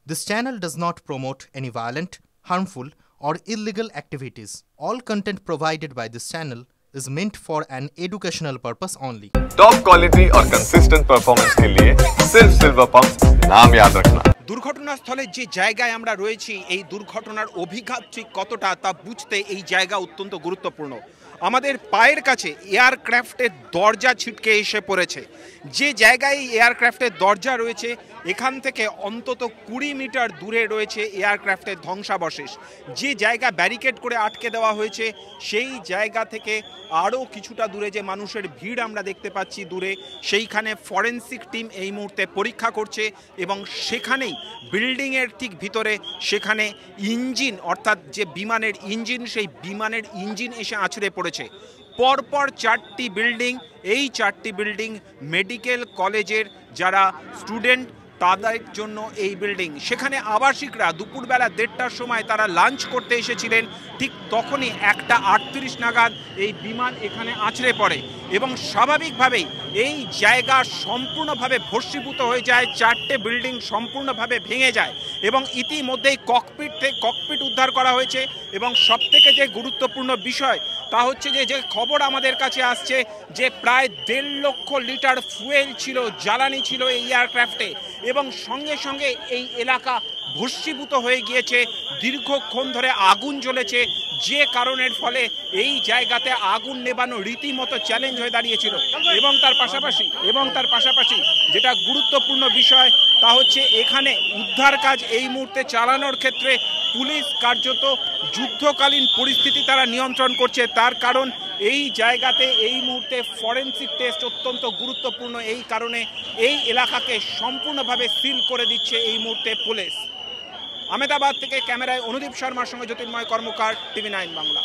This channel does not promote any violent, harmful, or illegal activities. All content provided by this channel is meant for an educational purpose only. Top quality और consistent performance के लिए सिर्फ silver pump नाम याद रखना। দুর্ঘটনাস্থলে যে জায়গায় আমরা রয়েছি এই দুর্ঘটনার অভিঘাত ঠিক কতটা তা বুঝতে এই জায়গা অত্যন্ত গুরুত্বপূর্ণ। আমাদের পায়ের কাছে এয়ারক্রাফটের দরজা ছিটকে এসে পড়েছে। যে জায়গায় এয়ারক্রাফটের দরজা রয়েছে এখান থেকে অন্তত 20 মিটার দূরে রয়েছে এয়ারক্রাফটের ধ্বংসাবশেষ। যে জায়গা ব্যারিকেড করে আটকে দেওয়া হয়েছে সেই জায়গা থেকে আরও কিছুটা দূরে যে মানুষের ভিড় আমরা দেখতে পাচ্ছি দূরে, সেইখানে ফরেনসিক টিম এই মুহূর্তে পরীক্ষা করছে এবং সেখানেই বিল্ডিংয়ের ঠিক ভিতরে সেখানে ইঞ্জিন অর্থাৎ যে বিমানের ইঞ্জিন সেই বিমানের ইঞ্জিন এসে আছড়ে পড়েছে। পরপর 4টি বিল্ডিং, এই 4টি বিল্ডিং মেডিকেল কলেজের যারা স্টুডেন্ট তাদের জন্য এই বিল্ডিং। সেখানে আবাসিকরা দুপুরবেলা 1:30টার সময় তারা লাঞ্চ করতে এসেছিলেন, ঠিক তখনই 1:38 নাগাদ এই বিমান এখানে আছড়ে পড়ে এবং স্বাভাবিকভাবেই এই জায়গা সম্পূর্ণভাবে ভস্মীভূত হয়ে যায়। 4টে বিল্ডিং সম্পূর্ণভাবে ভেঙে যায় এবং ইতিমধ্যেই ককপিট উদ্ধার করা হয়েছে। এবং সবথেকে যে গুরুত্বপূর্ণ বিষয় তা হচ্ছে যে খবর আমাদের কাছে আসছে যে প্রায় 1.5 লক্ষ লিটার ফুয়েল ছিল, জ্বালানি ছিল এই এয়ারক্রাফটে এবং সঙ্গে সঙ্গে এই এলাকা ভস্মীভূত হয়ে গিয়েছে। দীর্ঘক্ষণ ধরে আগুন জ্বলেছে, যে কারণের ফলে এই জায়গাতে আগুন নেভানো রীতিমতো চ্যালেঞ্জ হয়ে দাঁড়িয়েছিল। এবং তার পাশাপাশি যেটা গুরুত্বপূর্ণ বিষয় তা হচ্ছে এখানে উদ্ধার কাজ এই মুহূর্তে চালানোর ক্ষেত্রে পুলিশ কার্যত যুদ্ধকালীন পরিস্থিতি তারা নিয়ন্ত্রণ করছে। তার কারণ এই জায়গাতে এই মুহূর্তে ফরেনসিক টেস্ট অত্যন্ত গুরুত্বপূর্ণ, এই কারণে এই এলাকাকে সম্পূর্ণভাবে সিল করে দিচ্ছে এই মুহূর্তে পুলিশ। আহমেদাবাদ থেকে ক্যামেরায় অনুদীপ শর্মার সঙ্গে জ্যোতির্ময় কর্মকার, TV9 বাংলা।